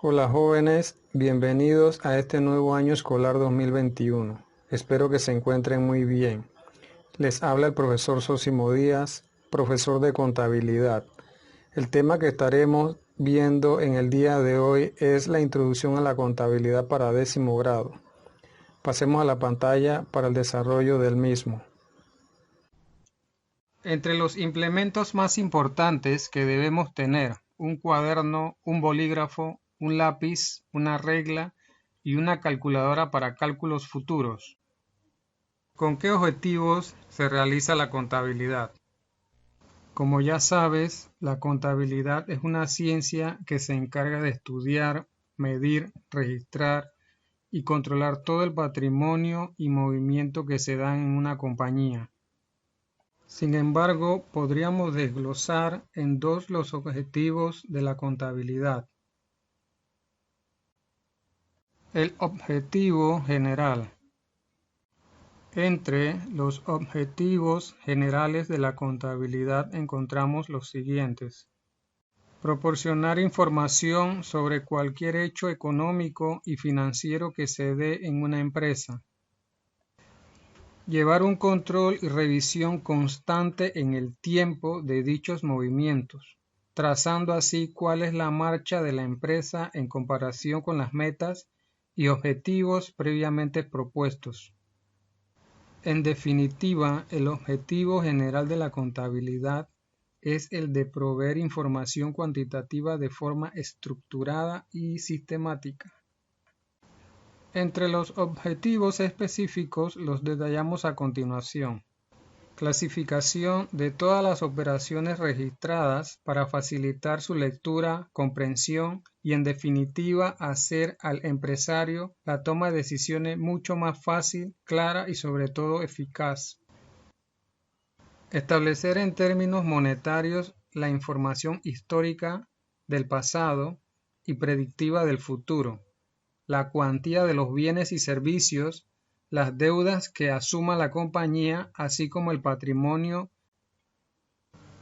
Hola jóvenes, bienvenidos a este nuevo año escolar 2021. Espero que se encuentren muy bien. Les habla el profesor Sosimo Díaz, profesor de contabilidad. El tema que estaremos viendo en el día de hoy es la introducción a la contabilidad para 10º grado. Pasemos a la pantalla para el desarrollo del mismo. Entre los implementos más importantes que debemos tener, un cuaderno, un bolígrafo, un lápiz, una regla y una calculadora para cálculos futuros. ¿Con qué objetivos se realiza la contabilidad? Como ya sabes, la contabilidad es una ciencia que se encarga de estudiar, medir, registrar y controlar todo el patrimonio y movimiento que se dan en una compañía. Sin embargo, podríamos desglosar en dos los objetivos de la contabilidad. El objetivo general. Entre los objetivos generales de la contabilidad encontramos los siguientes. Proporcionar información sobre cualquier hecho económico y financiero que se dé en una empresa. Llevar un control y revisión constante en el tiempo de dichos movimientos, trazando así cuál es la marcha de la empresa en comparación con las metas y objetivos previamente propuestos. En definitiva, el objetivo general de la contabilidad es el de proveer información cuantitativa de forma estructurada y sistemática. Entre los objetivos específicos los detallamos a continuación. Clasificación de todas las operaciones registradas para facilitar su lectura, comprensión y en definitiva hacer al empresario la toma de decisiones mucho más fácil, clara y sobre todo eficaz. Establecer en términos monetarios la información histórica del pasado y predictiva del futuro, la cuantía de los bienes y servicios, las deudas que asuma la compañía, así como el patrimonio.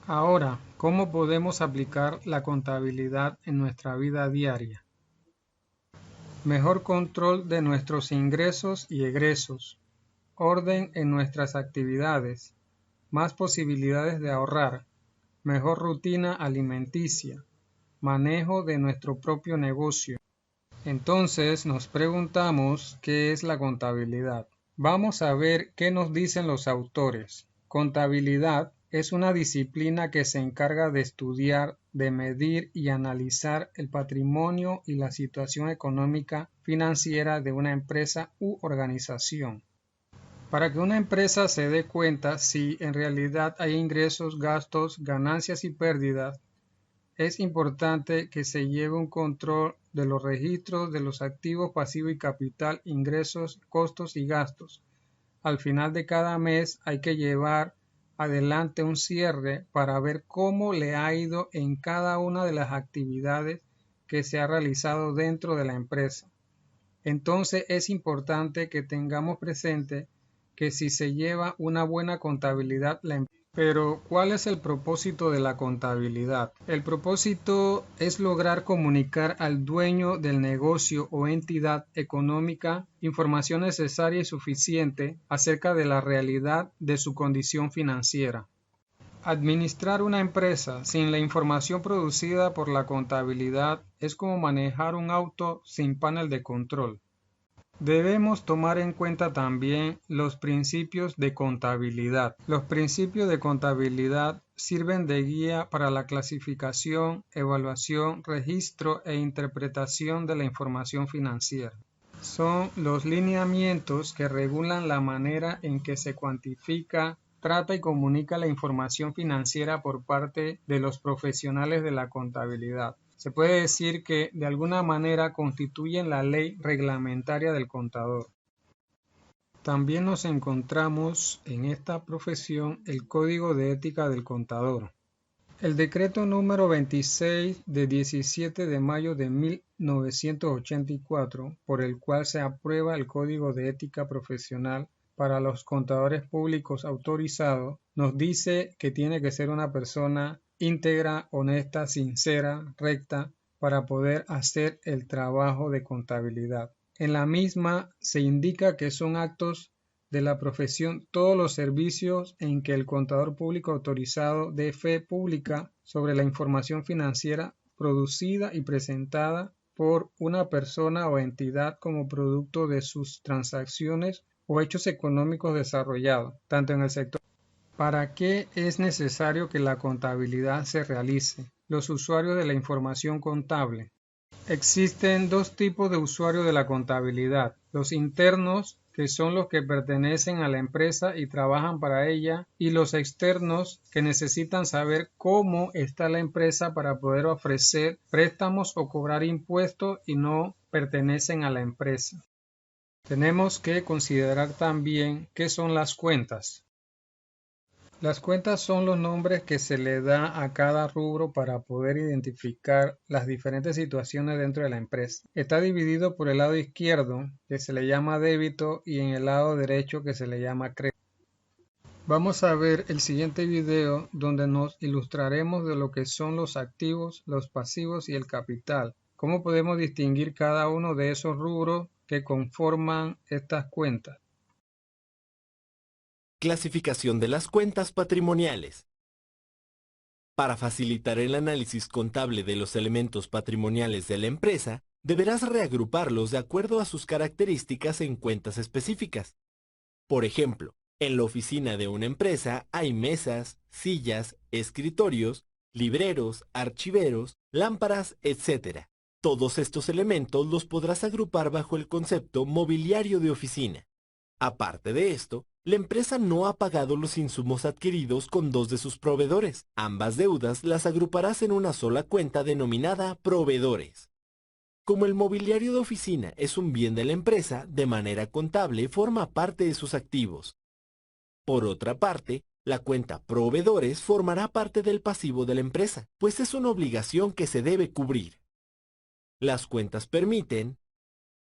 Ahora, ¿cómo podemos aplicar la contabilidad en nuestra vida diaria? Mejor control de nuestros ingresos y egresos, orden en nuestras actividades, más posibilidades de ahorrar, mejor rutina alimenticia, manejo de nuestro propio negocio. Entonces nos preguntamos ¿qué es la contabilidad? Vamos a ver qué nos dicen los autores. Contabilidad es una disciplina que se encarga de estudiar, de medir y analizar el patrimonio y la situación económica financiera de una empresa u organización. Para que una empresa se dé cuenta si en realidad hay ingresos, gastos, ganancias y pérdidas, es importante que se lleve un control de los registros de los activos, pasivo y capital, ingresos, costos y gastos. Al final de cada mes hay que llevar adelante un cierre para ver cómo le ha ido en cada una de las actividades que se ha realizado dentro de la empresa. Entonces es importante que tengamos presente que si se lleva una buena contabilidad la empresa. Pero, ¿cuál es el propósito de la contabilidad? El propósito es lograr comunicar al dueño del negocio o entidad económica información necesaria y suficiente acerca de la realidad de su condición financiera. Administrar una empresa sin la información producida por la contabilidad es como manejar un auto sin panel de control. Debemos tomar en cuenta también los principios de contabilidad. Los principios de contabilidad sirven de guía para la clasificación, evaluación, registro e interpretación de la información financiera. Son los lineamientos que regulan la manera en que se cuantifica, trata y comunica la información financiera por parte de los profesionales de la contabilidad. Se puede decir que de alguna manera constituyen la ley reglamentaria del contador. También nos encontramos en esta profesión el Código de Ética del Contador. El decreto número 26 de 17 de mayo de 1984, por el cual se aprueba el Código de Ética Profesional para los contadores públicos autorizados, nos dice que tiene que ser una persona íntegra, honesta, sincera, recta, para poder hacer el trabajo de contabilidad. En la misma se indica que son actos de la profesión todos los servicios en que el contador público autorizado dé fe pública sobre la información financiera producida y presentada por una persona o entidad como producto de sus transacciones o hechos económicos desarrollados, tanto en el sector. ¿Para qué es necesario que la contabilidad se realice? Los usuarios de la información contable. Existen dos tipos de usuarios de la contabilidad: los internos, que son los que pertenecen a la empresa y trabajan para ella, y los externos, que necesitan saber cómo está la empresa para poder ofrecer préstamos o cobrar impuestos y no pertenecen a la empresa. Tenemos que considerar también qué son las cuentas. Las cuentas son los nombres que se le da a cada rubro para poder identificar las diferentes situaciones dentro de la empresa. Está dividido por el lado izquierdo, que se le llama débito, y en el lado derecho, que se le llama crédito. Vamos a ver el siguiente video donde nos ilustraremos de lo que son los activos, los pasivos y el capital. Cómo podemos distinguir cada uno de esos rubros que conforman estas cuentas. Clasificación de las cuentas patrimoniales. Para facilitar el análisis contable de los elementos patrimoniales de la empresa, deberás reagruparlos de acuerdo a sus características en cuentas específicas. Por ejemplo, en la oficina de una empresa hay mesas, sillas, escritorios, libreros, archiveros, lámparas, etc. Todos estos elementos los podrás agrupar bajo el concepto mobiliario de oficina. Aparte de esto, la empresa no ha pagado los insumos adquiridos con dos de sus proveedores. Ambas deudas las agruparás en una sola cuenta denominada proveedores. Como el mobiliario de oficina es un bien de la empresa, de manera contable forma parte de sus activos. Por otra parte, la cuenta proveedores formará parte del pasivo de la empresa, pues es una obligación que se debe cubrir. Las cuentas permiten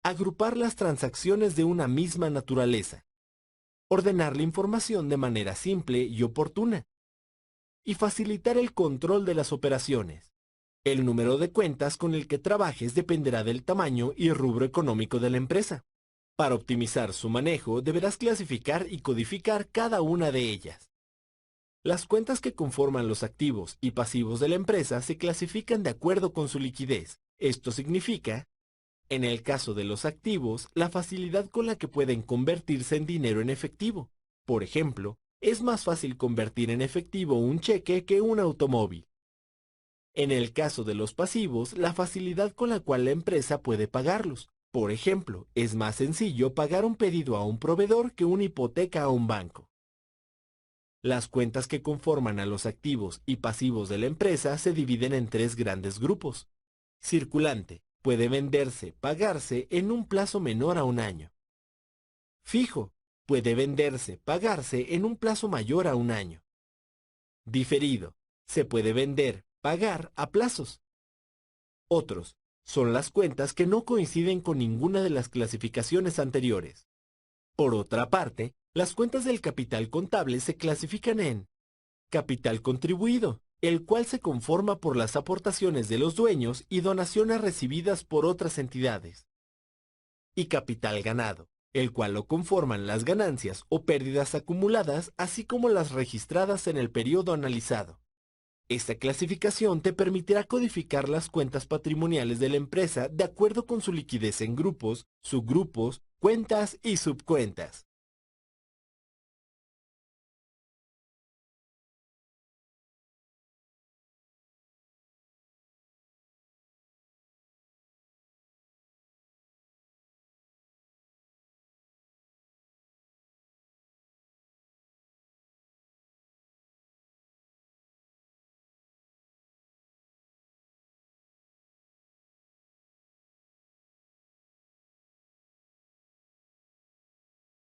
agrupar las transacciones de una misma naturaleza, ordenar la información de manera simple y oportuna, y facilitar el control de las operaciones. El número de cuentas con el que trabajes dependerá del tamaño y rubro económico de la empresa. Para optimizar su manejo, deberás clasificar y codificar cada una de ellas. Las cuentas que conforman los activos y pasivos de la empresa se clasifican de acuerdo con su liquidez. Esto significa, en el caso de los activos, la facilidad con la que pueden convertirse en dinero en efectivo. Por ejemplo, es más fácil convertir en efectivo un cheque que un automóvil. En el caso de los pasivos, la facilidad con la cual la empresa puede pagarlos. Por ejemplo, es más sencillo pagar un pedido a un proveedor que una hipoteca a un banco. Las cuentas que conforman a los activos y pasivos de la empresa se dividen en tres grandes grupos. Circulante: puede venderse, pagarse en un plazo menor a un año. Fijo: puede venderse, pagarse en un plazo mayor a un año. Diferido: se puede vender, pagar a plazos. Otros son las cuentas que no coinciden con ninguna de las clasificaciones anteriores. Por otra parte, las cuentas del capital contable se clasifican en capital contribuido, el cual se conforma por las aportaciones de los dueños y donaciones recibidas por otras entidades, y capital ganado, el cual lo conforman las ganancias o pérdidas acumuladas, así como las registradas en el periodo analizado. Esta clasificación te permitirá codificar las cuentas patrimoniales de la empresa de acuerdo con su liquidez en grupos, subgrupos, cuentas y subcuentas.